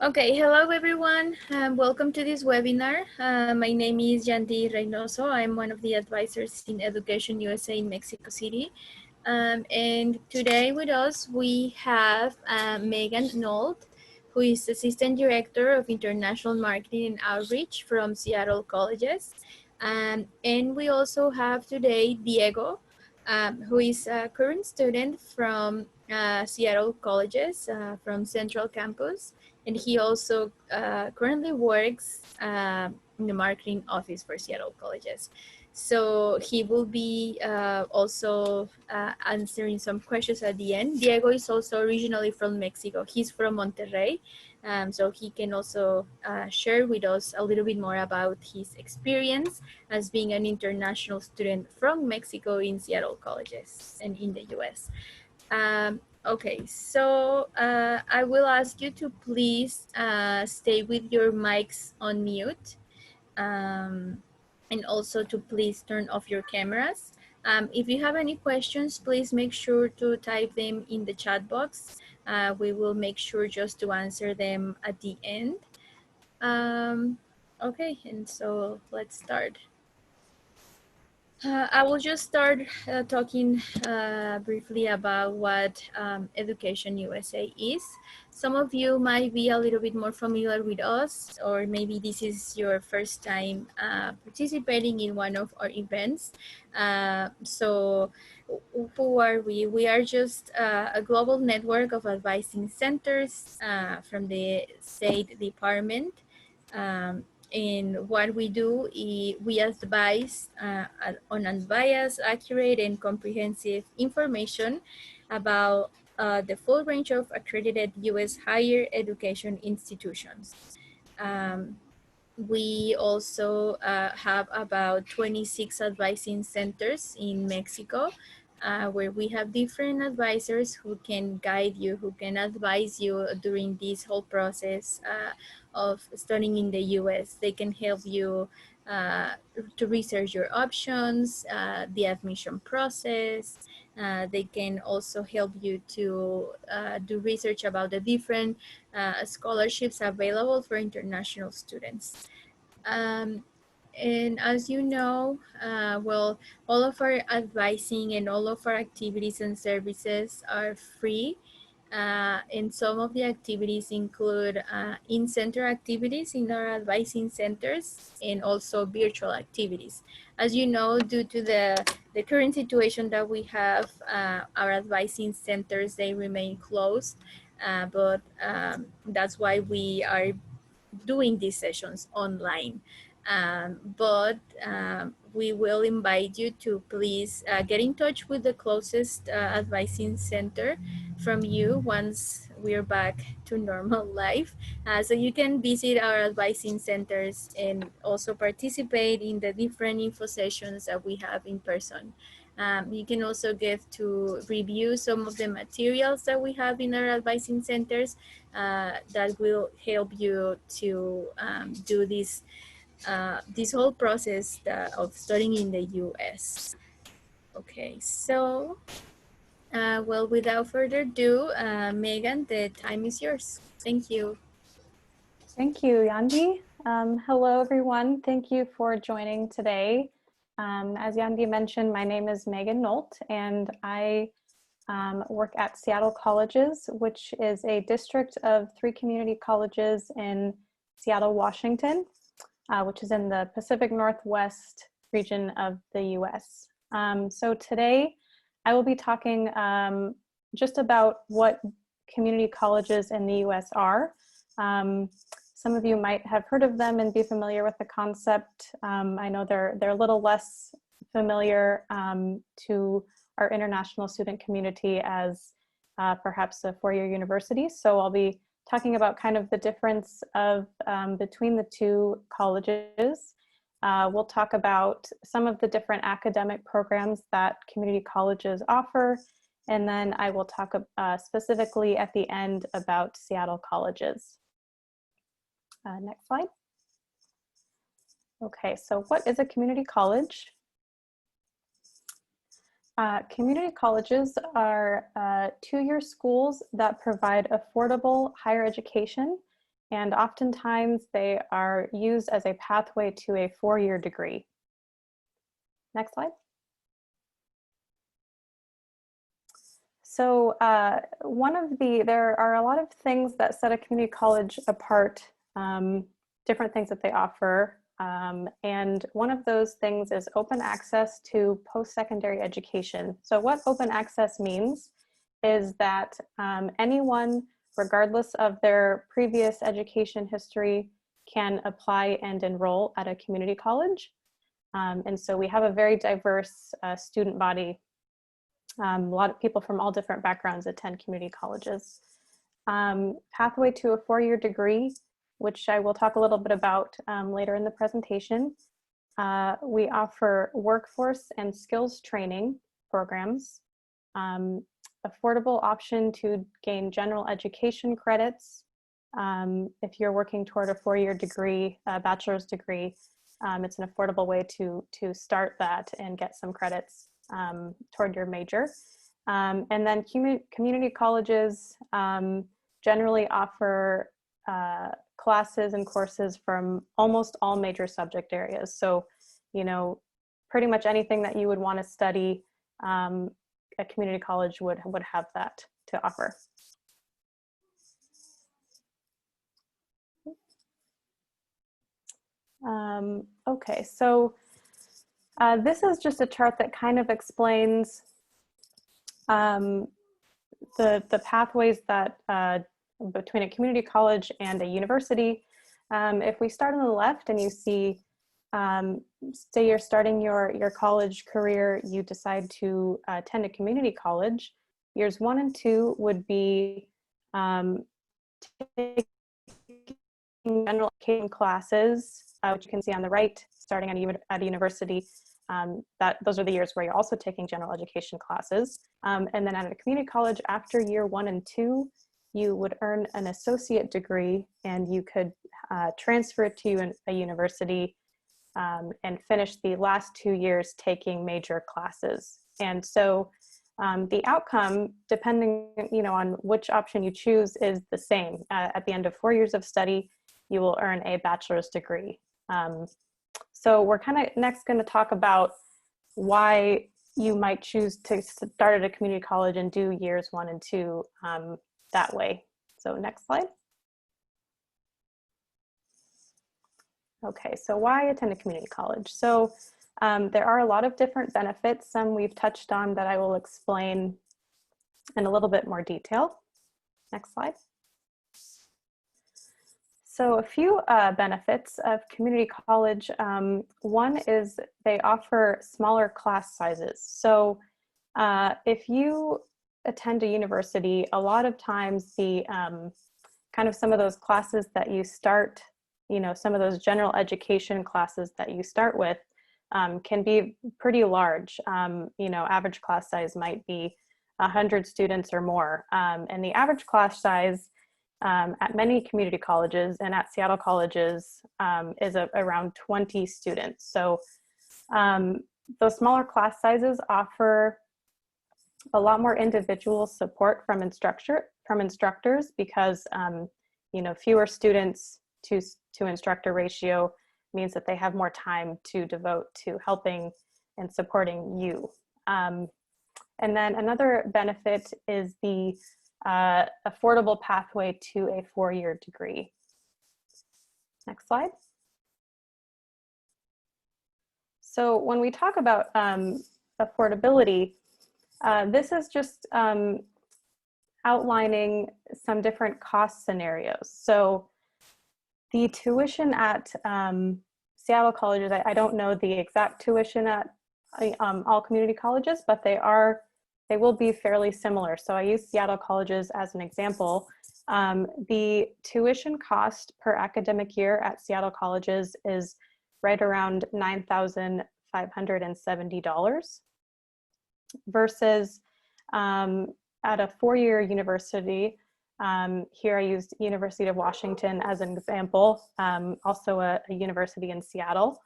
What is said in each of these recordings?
Okay, hello everyone. Welcome to this webinar. My name is Yandy Reynoso. I'm one of the advisors in Education USA in Mexico City. And today with us we have Megan Nolt, who is Assistant Director of International Marketing and Outreach from Seattle Colleges. And we also have today Diego, who is a current student from Seattle Colleges from Central Campus, and he also currently works in the marketing office for Seattle Colleges. So he will be also answering some questions at the end. Diego is also originally from Mexico. He's from Monterrey. So he can also share with us a little bit more about his experience as being an international student from Mexico in Seattle Colleges and in the US. Okay, so I will ask you to please stay with your mics on mute, and also to please turn off your cameras. If you have any questions, please make sure to type them in the chat box. We will make sure just to answer them at the end. Okay, and so let's start. I will just start talking briefly about what Education USA is. Some of you might be a little bit more familiar with us, or maybe this is your first time participating in one of our events. So who are we? We are just a global network of advising centers from the State Department. And what we do is we advise on unbiased, accurate, and comprehensive information about the full range of accredited U.S. higher education institutions. We also have about 26 advising centers in Mexico, where we have different advisors who can guide you, who can advise you during this whole process of studying in the US. They can help you to research your options, the admission process. They can also help you to do research about the different scholarships available for international students. And as you know, well, all of our advising and all of our activities and services are free. And some of the activities include in-center activities in our advising centers and also virtual activities. As you know, due to the current situation that we have, our advising centers, they remain closed, but that's why we are doing these sessions online. But we will invite you to please get in touch with the closest advising center from you once we're back to normal life. So you can visit our advising centers and also participate in the different info sessions that we have in person. You can also get to review some of the materials that we have in our advising centers that will help you to do this whole process of studying in the US. Okay, so well, without further ado, Megan, the time is yours. Thank you. Thank you, Yandy. Hello, everyone. Thank you for joining today. As Yandy mentioned, my name is Megan Nolt, and I work at Seattle Colleges, which is a district of 3 community colleges in Seattle, Washington, which is in the Pacific Northwest region of the US. So today, I will be talking just about what community colleges in the US are. Some of you might have heard of them and be familiar with the concept. I know they're a little less familiar to our international student community as perhaps a four-year university. So I'll be talking about kind of the difference of between the two colleges. We'll talk about some of the different academic programs that community colleges offer. And then I will talk specifically at the end about Seattle Colleges. Next slide. Okay, so what is a community college? Community colleges are two-year schools that provide affordable higher education and oftentimes they are used as a pathway to a 4-year degree. Next slide. So there are a lot of things that set a community college apart, different things that they offer. And one of those things is open access to post-secondary education. So what open access means is that anyone, regardless of their previous education history, can apply and enroll at a community college. And so we have a very diverse student body. A lot of people from all different backgrounds attend community colleges. Pathway to a 4-year degree, which I will talk a little bit about later in the presentation. We offer workforce and skills training programs, affordable option to gain general education credits. If you're working toward a 4-year degree, a bachelor's degree, it's an affordable way to start that and get some credits toward your major. And then community colleges generally offer classes and courses from almost all major subject areas. So, you know, pretty much anything that you would want to study, a community college would have that to offer. Okay, so this is just a chart that kind of explains the pathways that between a community college and a university. If we start on the left and you see, say you're starting your college career, you decide to attend a community college, years 1 and 2 would be taking general education classes, which you can see on the right, starting at a university. Those are the years where you're also taking general education classes. And then at a community college, after year 1 and 2, you would earn an associate degree, and you could transfer it to a university and finish the last 2 years taking major classes. And so the outcome, depending on which option you choose, is the same. At the end of 4 years of study, you will earn a bachelor's degree. So we're kind of next going to talk about why you might choose to start at a community college and do years 1 and 2 that way. So next slide. Okay, so why attend a community college? So there are a lot of different benefits. Some we've touched on that I will explain in a little bit more detail. Next slide. So a few benefits of community college. One is they offer smaller class sizes. So if you attend a university, a lot of times the kind of some of those classes that you start, some of those general education classes that you start with can be pretty large. Average class size might be 100 students or more. And the average class size at many community colleges and at Seattle colleges is around 20 students. So those smaller class sizes offer a lot more individual support from instructors because fewer students to instructor ratio means that they have more time to devote to helping and supporting you. And then another benefit is the affordable pathway to a 4-year degree. Next slide. So when we talk about affordability, this is just outlining some different cost scenarios. So the tuition at Seattle colleges, I don't know the exact tuition at all community colleges, but they will be fairly similar. So I use Seattle colleges as an example. The tuition cost per academic year at Seattle colleges is right around $9,570 versus at a 4-year university. Here I used University of Washington as an example, also a university in Seattle.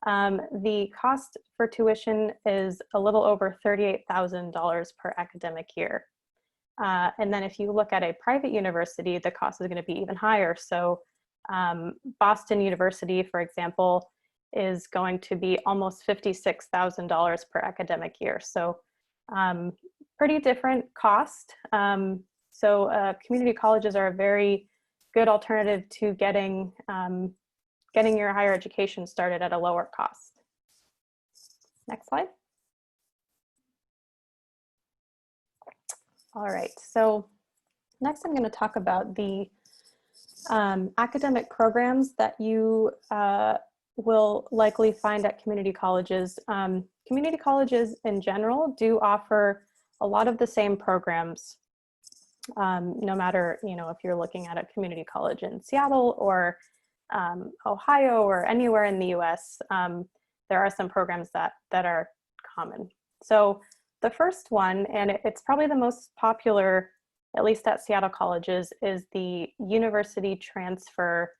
The cost for tuition is a little over $38,000 per academic year. And then if you look at a private university, the cost is going to be even higher. So Boston University, for example, is going to be almost $56,000 per academic year. So pretty different cost. Community colleges are a very good alternative to getting your higher education started at a lower cost. Next slide. All right, so next I'm going to talk about the academic programs that you will likely find at community colleges. Community colleges in general do offer a lot of the same programs, no matter, if you're looking at a community college in Seattle or Ohio or anywhere in the US, there are some programs that are common. So the first one, and it's probably the most popular, at least at Seattle colleges, is the University Transfer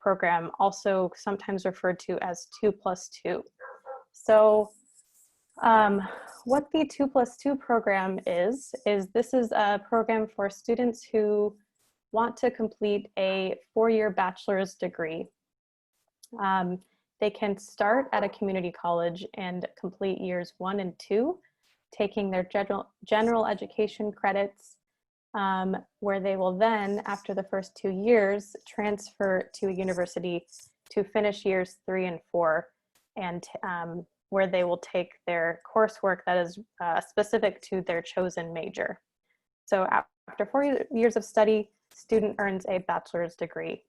Program, also sometimes referred to as 2+2. So what the 2+2 program is this is a program for students who want to complete a 4-year bachelor's degree. They can start at a community college and complete years 1 and 2, taking their general education credits, where they will then, after the first 2 years, transfer to a university to finish years 3 and 4, and where they will take their coursework that is specific to their chosen major. So after 4 years of study, student earns a bachelor's degree.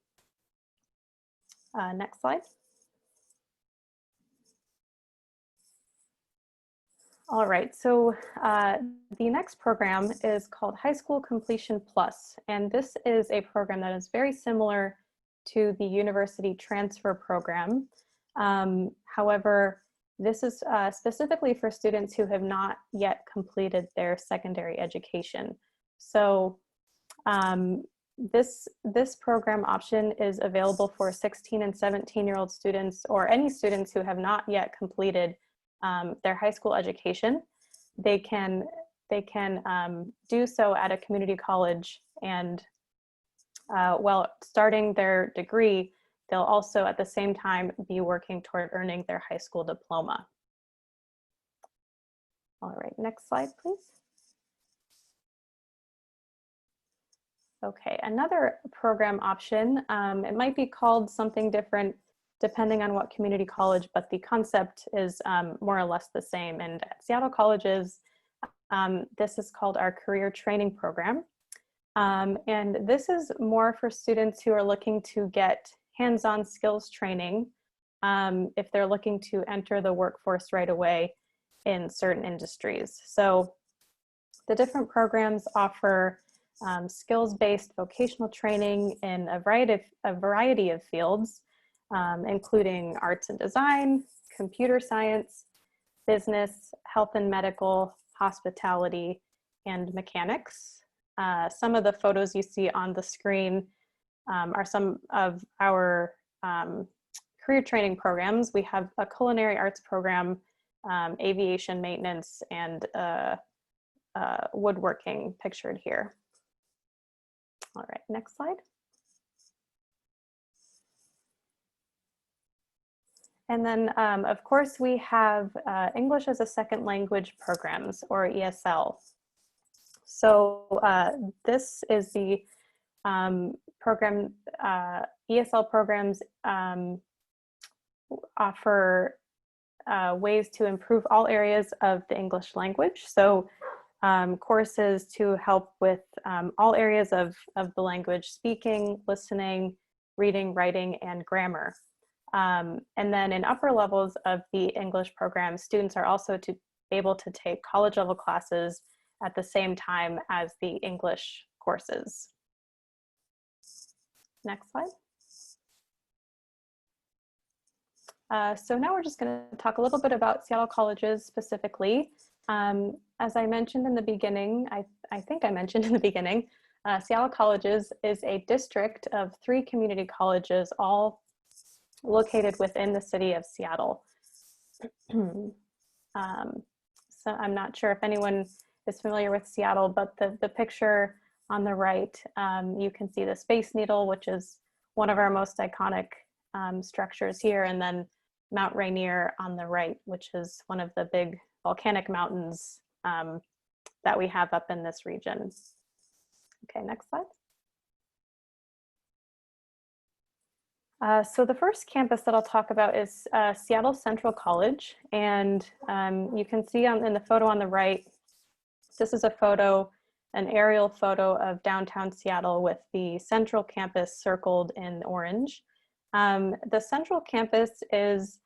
Next slide. All right, so the next program is called High School Completion Plus, and this is a program that is very similar to the University Transfer Program. However, this is specifically for students who have not yet completed their secondary education. So this program option is available for 16 and 17-year-old students, or any students who have not yet completed their high school education. They can do so at a community college, and while starting their degree, they'll also at the same time be working toward earning their high school diploma. All right, next slide, please. Okay, another program option, it might be called something different depending on what community college, but the concept is more or less the same. And at Seattle colleges, this is called our career training program. And this is more for students who are looking to get hands-on skills training if they're looking to enter the workforce right away in certain industries. So the different programs offer skills-based vocational training in a variety of fields, including arts and design, computer science, business, health and medical, hospitality, and mechanics. Some of the photos you see on the screen are some of our career training programs. We have a culinary arts program, aviation maintenance, and woodworking pictured here. All right, next slide. And then, of course, we have English as a Second Language programs, or ESL. So this is the program, ESL programs offer ways to improve all areas of the English language. So courses to help with all areas of the language: speaking, listening, reading, writing, and grammar. And then in upper levels of the English program, students are also able to take college level classes at the same time as the English courses. Next slide. So now we're just going to talk a little bit about Seattle colleges specifically. As I mentioned in the beginning, I think I mentioned in the beginning, Seattle colleges is a district of 3 community colleges, all located within the city of Seattle. So I'm not sure if anyone is familiar with Seattle, but the picture on the right, you can see the Space Needle, which is one of our most iconic structures here, and then Mount Rainier on the right, which is one of the big volcanic mountains that we have up in this region. Okay, next slide. So the first campus that I'll talk about is Seattle Central College. And you can see in the photo on the right, this is a photo, an aerial photo of downtown Seattle with the Central Campus circled in orange. The Central Campus is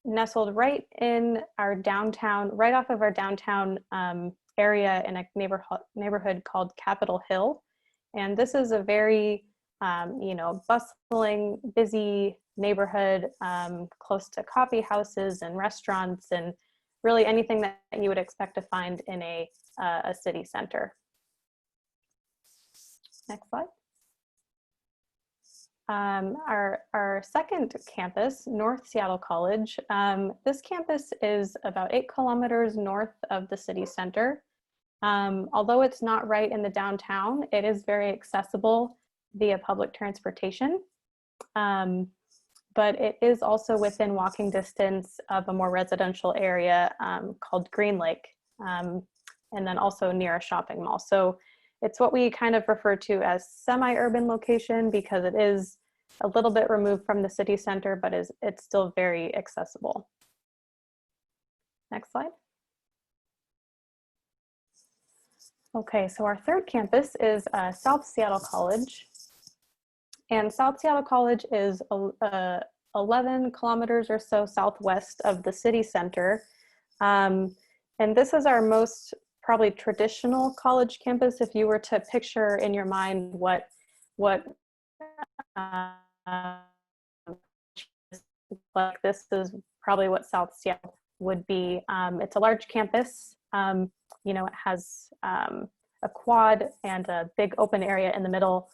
nestled right in our downtown, right off of our downtown area in a neighborhood called Capitol Hill. And this is a very bustling, busy neighborhood, close to coffee houses and restaurants and really anything that you would expect to find in a city center. Next slide. Our second campus, North Seattle College. This campus is about 8 kilometers north of the city center. Although it's not right in the downtown, it is very accessible via public transportation. But it is also within walking distance of a more residential area called Green Lake, and then also near a shopping mall. So it's what we kind of refer to as semi-urban location because it is a little bit removed from the city center, but it's still very accessible. Next slide. Okay, so our third campus is South Seattle College. And South Seattle College is 11 kilometers or so southwest of the city center. And this is our most probably traditional college campus. If you were to picture in your mind what like this is probably what South Seattle would be. It's a large campus. It has a quad and a big open area in the middle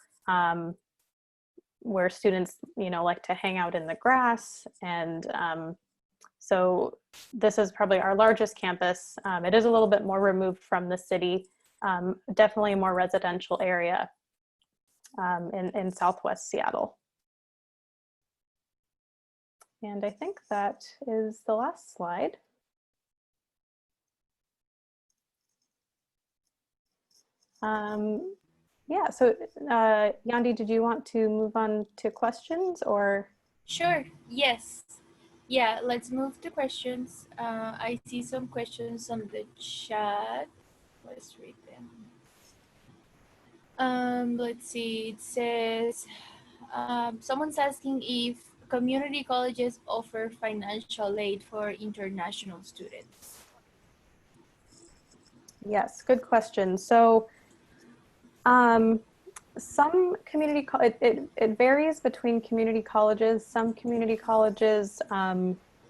where students, like to hang out in the grass. And so this is probably our largest campus. It is a little bit more removed from the city, definitely a more residential area in Southwest Seattle. And I think that is the last slide. Yeah, so Yandi, did you want to move on to questions or? Sure, yes. Yeah, let's move to questions. I see some questions on the chat. Let's read them. Let's see, it says, someone's asking if community colleges offer financial aid for international students. Yes, good question. So some community, it varies between community colleges. Some community colleges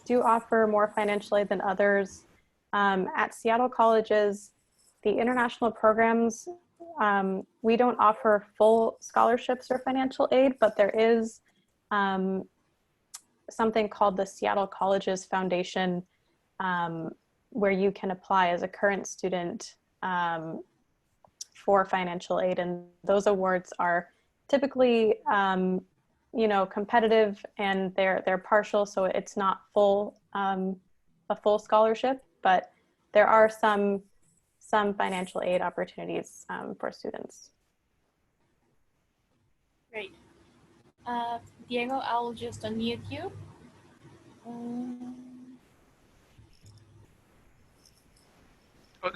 do offer more financial aid than others. At Seattle colleges, the international programs, we don't offer full scholarships or financial aid, but there is something called the Seattle Colleges Foundation, where you can apply as a current student for financial aid, and those awards are typically competitive, and they're partial, so it's not full a full scholarship, but there are some financial aid opportunities for students. Great. Diego, I'll just unmute you.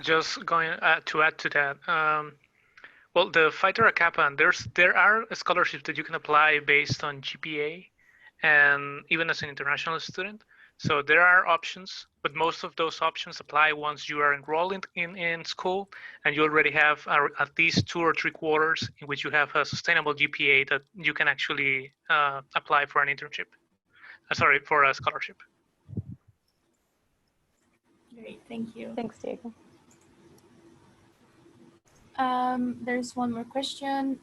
Just going to add to that, well, the Phi Theta Kappa, and there are scholarships that you can apply based on GPA, and even as an international student. So there are options, but most of those options apply once you are enrolled in school and you already have at least 2 or 3 quarters in which you have a sustainable GPA that you can actually apply for an internship. Sorry, for a scholarship. Great, thank you. Thanks, Diego. There's one more question.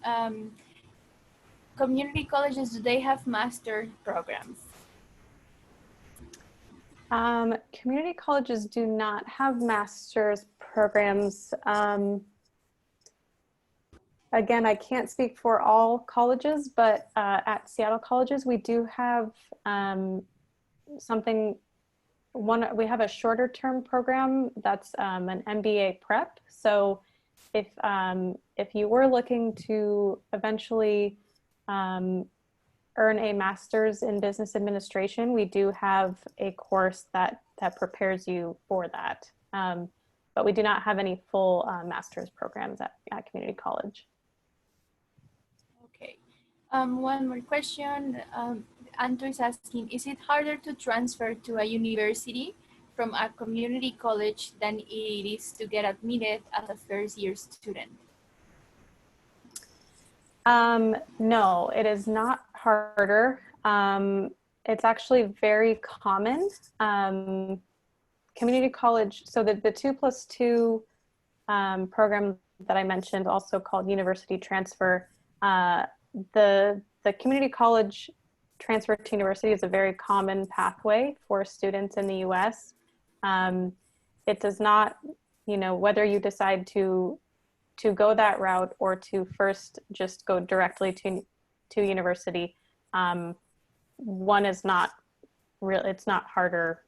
Community colleges, do they have master programs? Community colleges do not have master's programs. I again, I can't speak for all colleges, but at Seattle colleges, we do have we have a shorter term program that's an MBA prep. So if you were looking to eventually earn a master's in business administration, we do have a course that prepares you for that. But we do not have any full master's programs at community college. Okay. One more question. Anto is asking, is it harder to transfer to a university from a community college than it is to get admitted as a first year student? No, it is not harder. It's actually very common. Community college, so the 2+2 program that I mentioned, also called university transfer, the community college transfer to university is a very common pathway for students in the US. It does not, whether you decide to go that route or to first just go directly to university, one is not real. It's not harder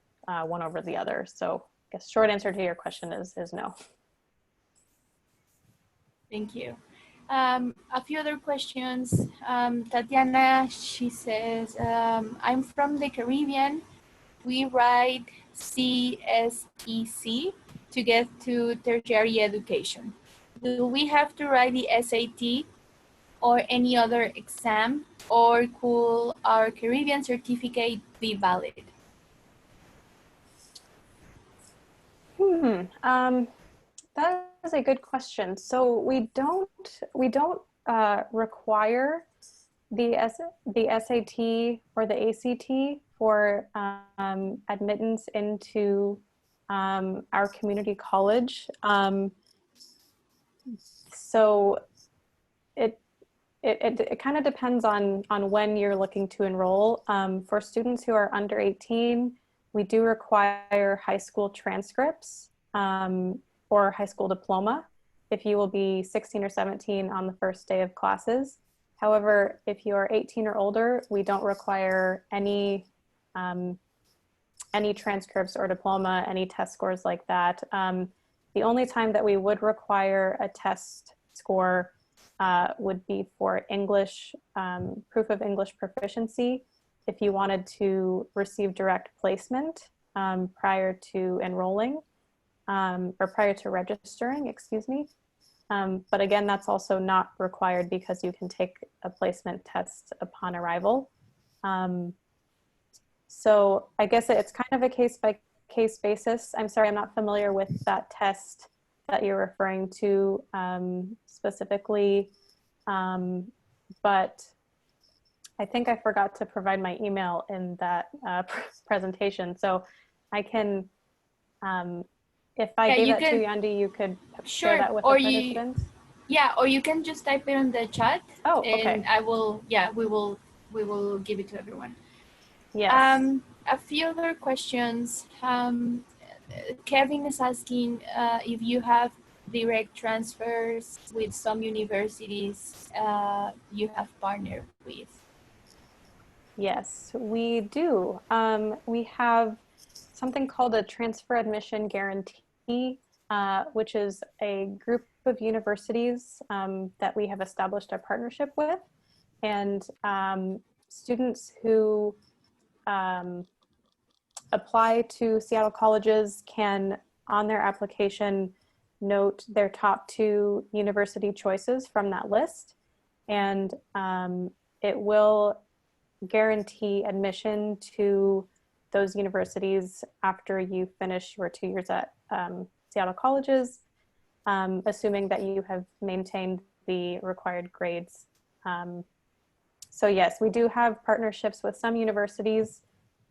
one over the other. So I guess short answer to your question is no. Thank you. A few other questions. Tatiana, she says, I'm from the Caribbean. We write CSEC to get to tertiary education. Do we have to write the SAT or any other exam, or could our Caribbean certificate be valid? That is a good question. So we don't require the SAT or the ACT for admittance into our community college. So it kind of depends on when you're looking to enroll. For students who are under 18, we do require high school transcripts or high school diploma if you will be 16 or 17 on the first day of classes. However, if you are 18 or older, we don't require any transcripts or diploma, any test scores like that. The only time that we would require a test score would be for English, proof of English proficiency, if you wanted to receive direct placement prior to enrolling or prior to registering, excuse me. But again, that's also not required because you can take a placement test upon arrival. So I guess it's kind of a case-by-case basis. I'm sorry, I'm not familiar with that test that you're referring to specifically, but I think I forgot to provide my email in that presentation. So I can, if I gave that to you, Andy, you could share that with the participants. Yeah, or you can just type it in the chat. Oh, okay. And I will, yeah, we will give it to everyone. Yes. A few other questions. Kevin is asking if you have direct transfers with some universities you have partnered with. Yes, we do. We have something called a transfer admission guarantee, which is a group of universities that we have established a partnership with. And students who apply to Seattle colleges can, on their application, note their top 2 university choices from that list. And it will guarantee admission to those universities after you finish your 2 years at Seattle colleges, assuming that you have maintained the required grades. So yes, we do have partnerships with some universities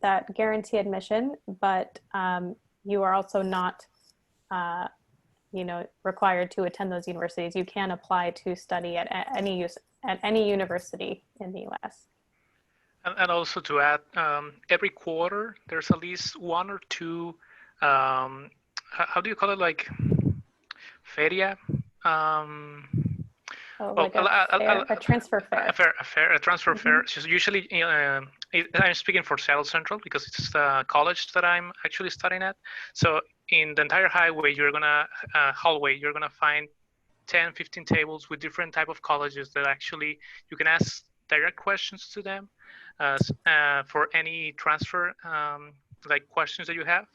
that guarantee admission, but you are also not required to attend those universities. You can apply to study at any university in the US. And also to add, every quarter there's at least 1 or 2, how do you call it, like feria, Oh, Well, like a transfer fare. a transfer fare. So usually, I'm speaking for Seattle Central because it's the college that I'm actually studying at. So in the entire hallway, you're gonna find 10, 15 tables with different type of colleges that actually you can ask direct questions to them for any transfer like questions that you have.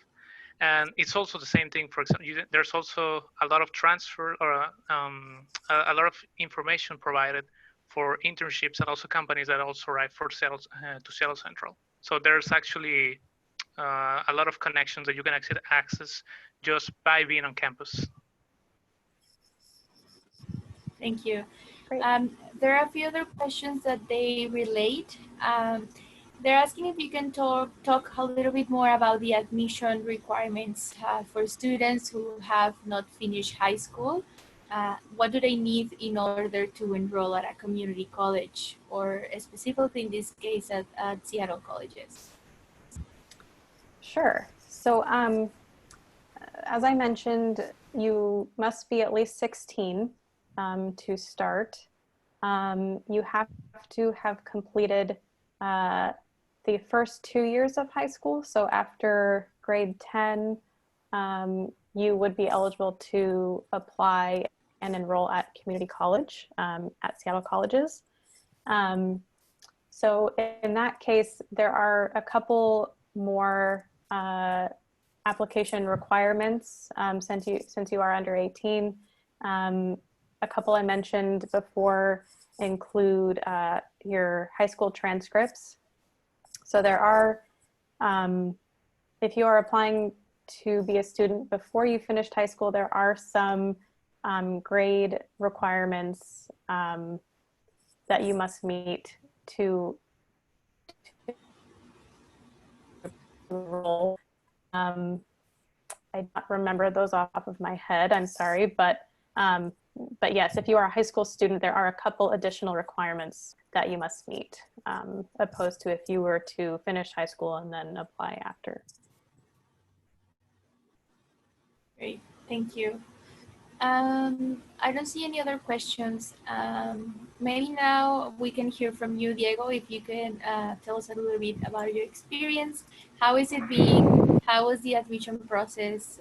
And it's also the same thing. For example, there's also a lot of transfer or a lot of information provided for internships and also companies that also write for sales to Seattle Central. So there's actually a lot of connections that you can access just by being on campus. Thank you. Great. There are a few other questions that they relate. They're asking if you can talk a little bit more about the admission requirements for students who have not finished high school. What do they need in order to enroll at a community college, or specifically in this case at Seattle colleges? Sure. So as I mentioned, you must be at least 16 to start. You have to have completed the first 2 years of high school. So after grade 10, you would be eligible to apply and enroll at community college at Seattle colleges. So in that case, there are a couple more application requirements since you are under 18. A couple I mentioned before include your high school transcripts. So there are, if you are applying to be a student before you finished high school, there are some grade requirements that you must meet to enroll. I don't remember those off of my head, I'm sorry, but yes, if you are a high school student, there are a couple additional requirements that you must meet, opposed to if you were to finish high school and then apply after. Great, thank you. I don't see any other questions. Maybe now we can hear from you, Diego, if you can tell us a little bit about your experience. How is it being? How was the admission process?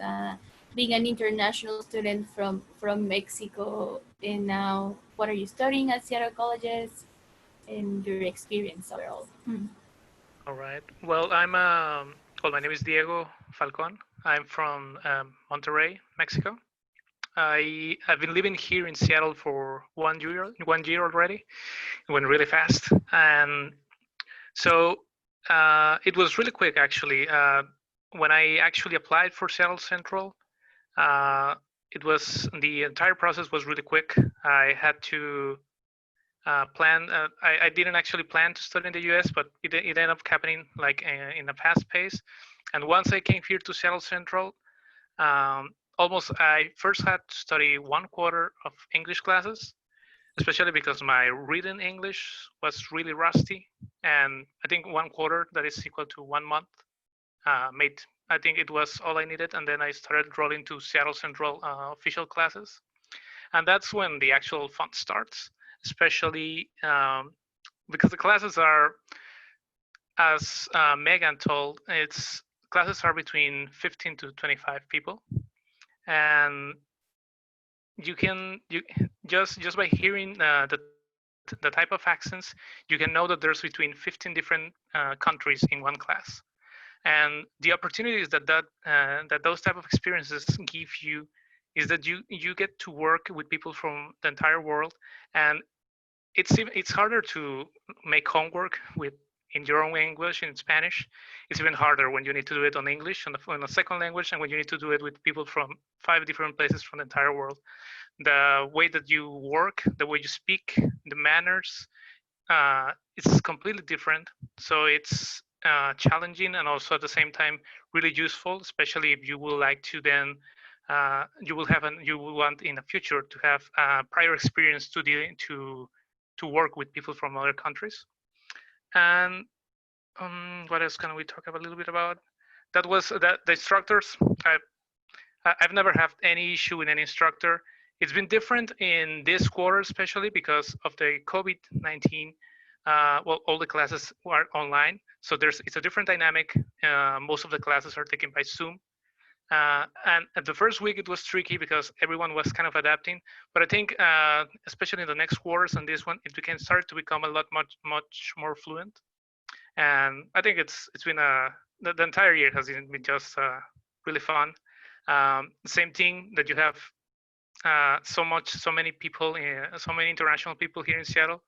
Being an international student from Mexico, and now what are you studying at Seattle colleges, and your experience overall? All right. Well, my name is Diego Falcon. I'm from Monterrey, Mexico. I've been living here in Seattle for 1 year already. It went really fast, and so it was really quick actually. When I actually applied for Seattle Central, it was the entire process was really quick. I had to plan. I didn't actually plan to study in the U.S., but it ended up happening like in a fast pace. And once I came here to Seattle Central, I first had to study 1/4 of English classes, especially because my reading English was really rusty. And I think 1/4, that is equal to 1 month, I think it was all I needed. And then I started rolling to Seattle Central official classes. And that's when the actual fun starts, especially because the classes are, as Megan told, classes are between 15 to 25 people. And you just by hearing the type of accents, you can know that there's between 15 different countries in one class. And the opportunities that those type of experiences give you is that you get to work with people from the entire world. And it's harder to make homework in your own English, in Spanish. It's even harder when you need to do it on English, on a second language, and when you need to do it with people from 5 different places from the entire world. The way that you work, the way you speak, the manners, it's completely different. So it's challenging and also at the same time really useful, especially if you would like to then you will want in the future to have prior experience to work with people from other countries. And what else can we talk a little bit about? The instructors. I've never had any issue with any instructor. It's been different in this quarter, especially because of the COVID-19. Well, all the classes are online, so it's a different dynamic. Most of the classes are taken by Zoom. And at the first week, it was tricky because everyone was kind of adapting. But I think, especially in the next quarters and this one, it can start to become a much more fluent. And I think it's been the entire year has been just really fun. Same thing that you have so many people, so many international people here in Seattle.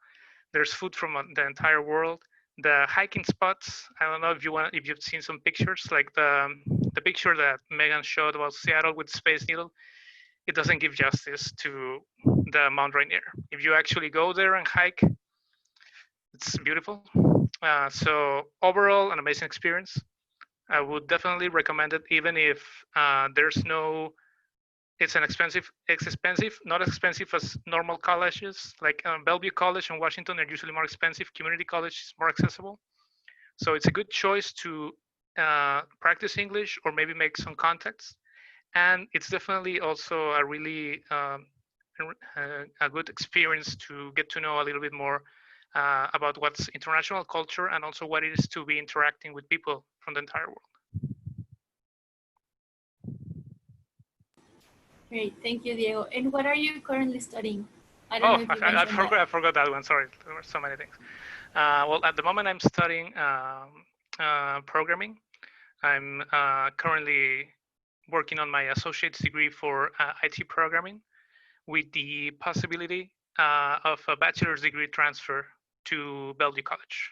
There's food from the entire world. The hiking spots. I don't know if you've seen some pictures, like the picture that Megan showed about Seattle with Space Needle. It doesn't give justice to the Mount Rainier. If you actually go there and hike, it's beautiful. So overall, an amazing experience. I would definitely recommend it, even if there's no. It's expensive, not as expensive as normal colleges. Like Bellevue College and Washington are usually more expensive. Community college is more accessible. So it's a good choice to practice English or maybe make some contacts. And it's definitely also a really a good experience to get to know a little bit more about what's international culture and also what it is to be interacting with people from the entire world. Great, thank you, Diego. And what are you currently studying? I don't know if you mentioned that. I forgot that one. Sorry, there were so many things. Well, at the moment, I'm studying programming. I'm currently working on my associate's degree for IT programming, with the possibility of a bachelor's degree transfer to Bellevue College.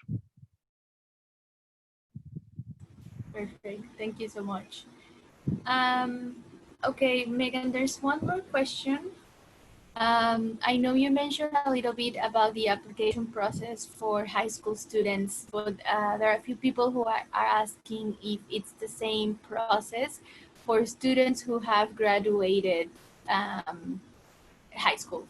Perfect. Thank you so much. Okay, Megan, there's one more question. I know you mentioned a little bit about the application process for high school students, but there are a few people who are asking if it's the same process for students who have graduated high school.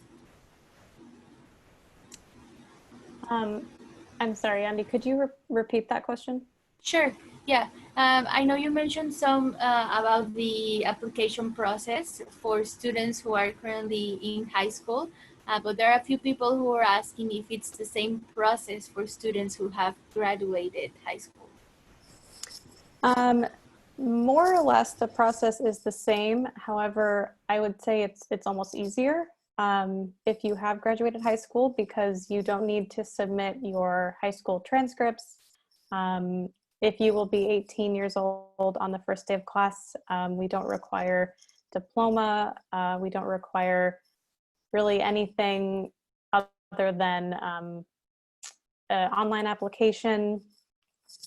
I'm sorry, Andy, could you repeat that question? Sure, yeah. I know you mentioned some about the application process for students who are currently in high school, but there are a few people who are asking if it's the same process for students who have graduated high school. More or less, the process is the same. However, I would say it's almost easier if you have graduated high school, because you don't need to submit your high school transcripts. If you will be 18 years old on the first day of class, we don't require diploma. We don't require really anything other than an online application.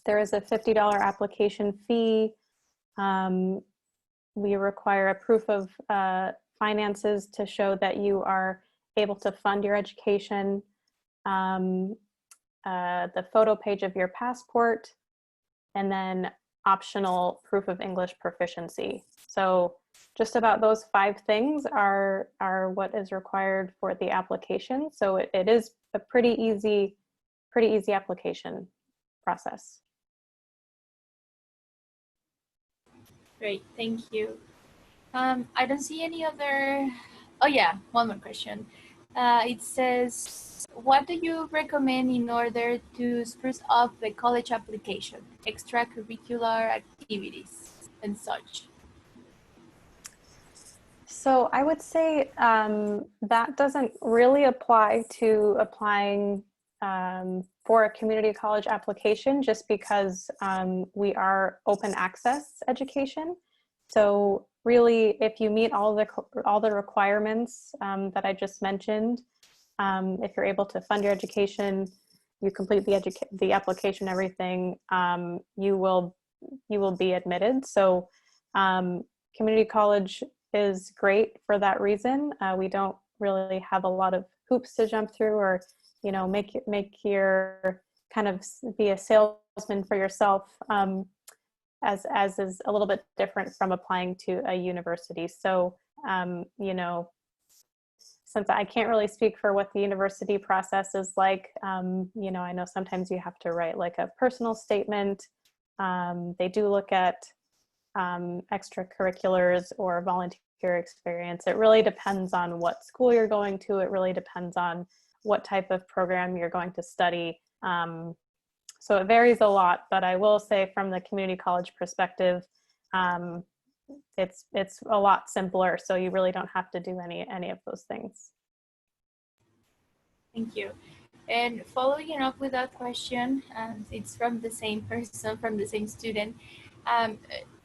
There is a $50 application fee. We require a proof of finances to show that you are able to fund your education. The photo page of your passport, and then optional proof of English proficiency. So just about those 5 things are what is required for the application. So it is a pretty easy application process. Great, thank you. I don't see any other. Oh yeah, one more question. It says, what do you recommend in order to spruce up the college application, extracurricular activities and such? So I would say that doesn't really apply to applying for a community college application, just because we are open access education. So really, if you meet all the requirements that I just mentioned, if you're able to fund your education, you complete the application, everything, you will be admitted. So community college is great for that reason. We don't really have a lot of hoops to jump through, or make your kind of be a salesman for yourself, as is a little bit different from applying to a university. So since I can't really speak for what the university process is like, I know sometimes you have to write like a personal statement. They do look at extracurriculars or volunteer your experience. It really depends on what school you're going to. It really depends on what type of program you're going to study. So it varies a lot, but I will say from the community college perspective, it's a lot simpler. So you really don't have to do any of those things. Thank you. And following up with that question, it's from the same person, from the same student.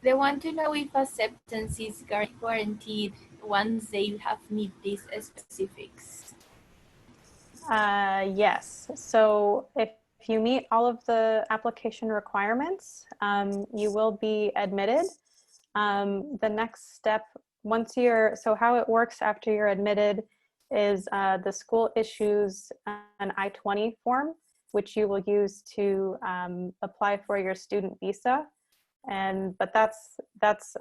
They want to know if acceptance is guaranteed once they have met these specifics. Yes. So if you meet all of the application requirements, you will be admitted. The next step, so how it works after you're admitted is the school issues an I-20 form, which you will use to apply for your student visa. But that's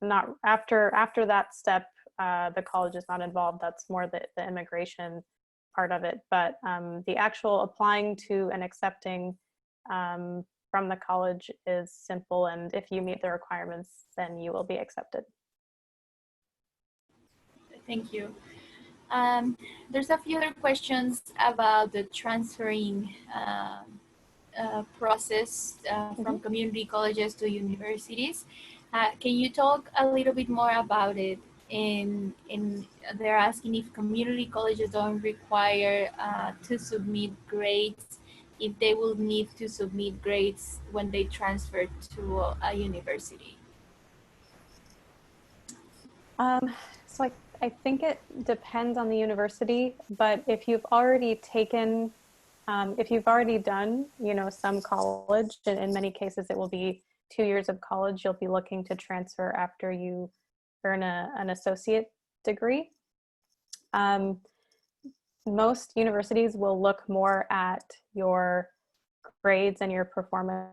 not after that step, the college is not involved. That's more the immigration part of it. But the actual applying to and accepting from the college is simple. And if you meet the requirements, then you will be accepted. Thank you. There's a few other questions about the transferring process from community colleges to universities. Can you talk a little bit more about it? And they're asking if community colleges don't require to submit grades, if they will need to submit grades when they transfer to a university. So I think it depends on the university, but if you've already taken, if you've already done, some college, and in many cases it will be 2 years of college, you'll be looking to transfer after you earn an associate degree. Most universities will look more at your grades and your performance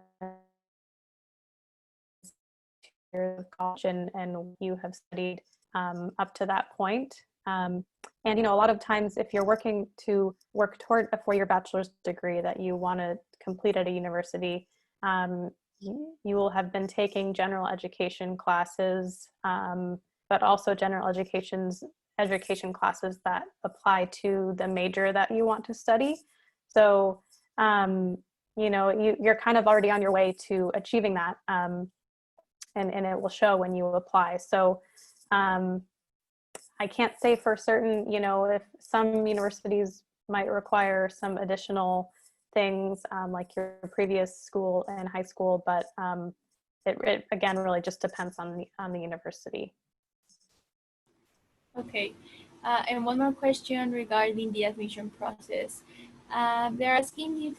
of college and you have studied up to that point. And a lot of times if you're working toward a 4-year bachelor's degree that you want to complete at a university, you will have been taking general education classes, but also general education classes that apply to the major that you want to study. So, you're kind of already on your way to achieving that, and it will show when you apply. So I can't say for certain, if some universities might require some additional things like your previous school and high school, but it again really just depends on the university. Okay, and one more question regarding the admission process. They're asking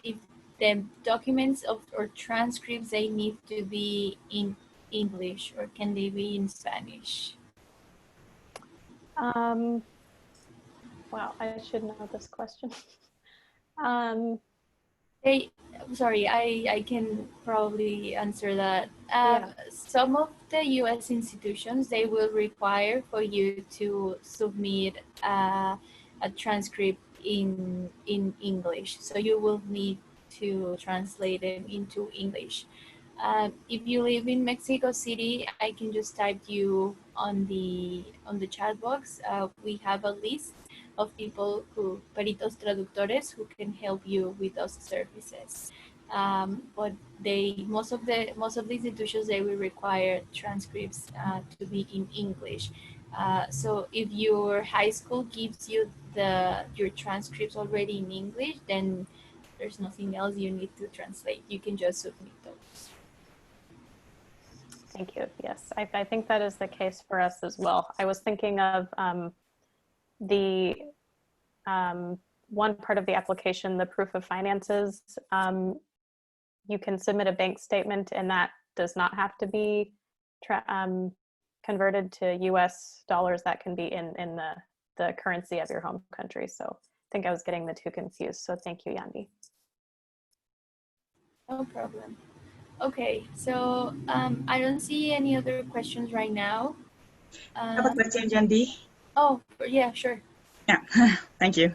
if the documents or transcripts they need to be in English, or can they be in Spanish? Wow, I should know this question. Sorry, I can probably answer that. Yeah. Some of the U.S. institutions, they will require for you to submit a transcript in English. So you will need to translate it into English. If you live in Mexico City, I can just type you on the chat box. We have a list of people peritos traductores, who can help you with those services. But most of the institutions, they will require transcripts to be in English. So if your high school gives you your transcripts already in English, then there's nothing else you need to translate. You can just submit those. Thank you. Yes, I think that is the case for us as well. I was thinking of the one part of the application, the proof of finances. You can submit a bank statement, and that does not have to be converted to US dollars. That can be in the currency of your home country. So I think I was getting the two confused. So thank you, Yandi. No problem. Okay, so I don't see any other questions right now. I have a question, Yandi. Oh, yeah, sure. Yeah, thank you.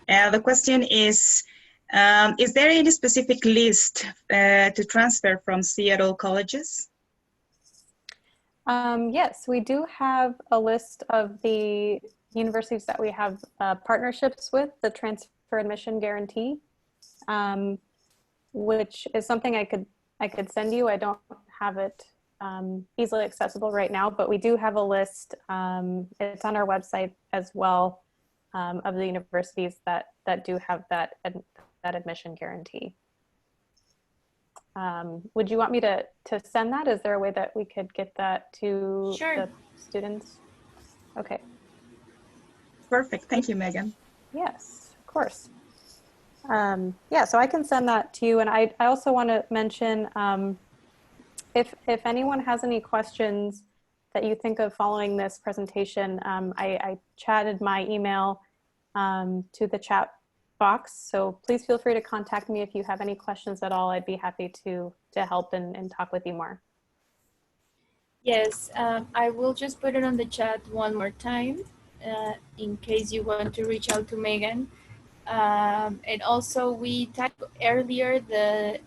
The question is there any specific list to transfer from Seattle colleges? Yes, we do have a list of the universities that we have partnerships with, the transfer admission guarantee, which is something I could send you. I don't have it easily accessible right now, but we do have a list. It's on our website as well, of the universities that do have that admission guarantee. Would you want me to send that? Is there a way that we could get that to Sure. the students? Okay. Perfect. Thank you, Megan. Yes, of course. Yeah, so I can send that to you. And I also want to mention, if anyone has any questions that you think of following this presentation, I chatted my email to the chat box. So please feel free to contact me if you have any questions at all. I'd be happy to help and talk with you more. Yes, I will just put it on the chat one more time in case you want to reach out to Megan. And also we typed earlier the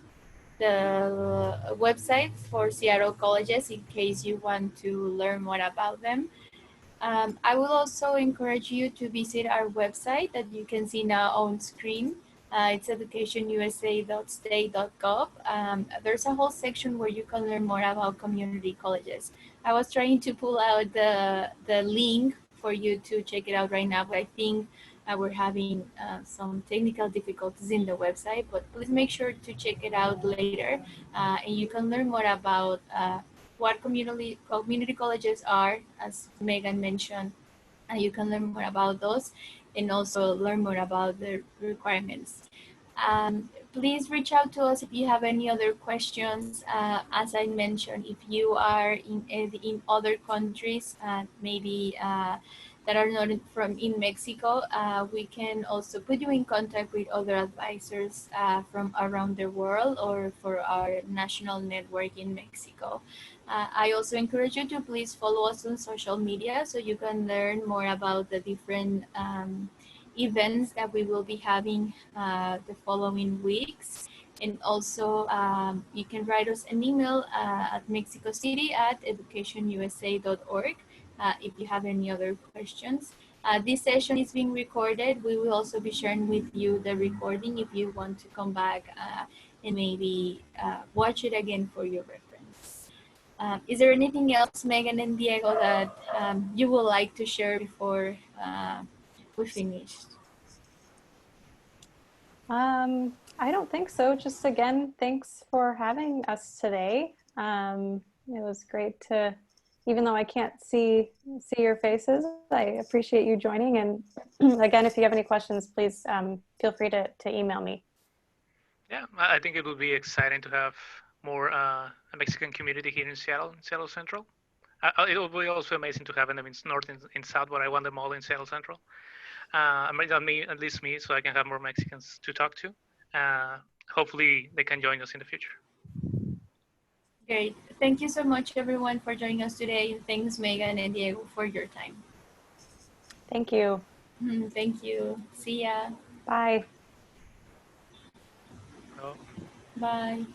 website for Seattle colleges in case you want to learn more about them. I will also encourage you to visit our website that you can see now on screen. It's educationusa.state.gov. There's a whole section where you can learn more about community colleges. I was trying to pull out the link for you to check it out right now, but I think we're having some technical difficulties in the website, but please make sure to check it out later. And you can learn more about what community colleges are, as Megan mentioned, and you can learn more about those and also learn more about the requirements. Please reach out to us if you have any other questions. As I mentioned, if you are in other countries, maybe that are not from in Mexico, we can also put you in contact with other advisors from around the world or for our national network in Mexico. I also encourage you to please follow us on social media so you can learn more about the different events that we will be having the following weeks. And also you can write us an email at mexicocity@educationusa.org if you have any other questions. This session is being recorded. We will also be sharing with you the recording if you want to come back and maybe watch it again for your reference. Is there anything else, Megan and Diego, that you would like to share before we finish? I don't think so. Just again, thanks for having us today. It was great to, even though I can't see your faces, I appreciate you joining. And again, if you have any questions, please feel free to email me. Yeah, I think it will be exciting to have more a Mexican community here in Seattle Central. It will be also amazing to have them in North and South, but I want them all in Seattle Central. At least me, so I can have more Mexicans to talk to. Hopefully, they can join us in the future. Great. Thank you so much, everyone, for joining us today. Thanks, Megan and Diego, for your time. Thank you. Thank you. See ya. Bye. So, Bye.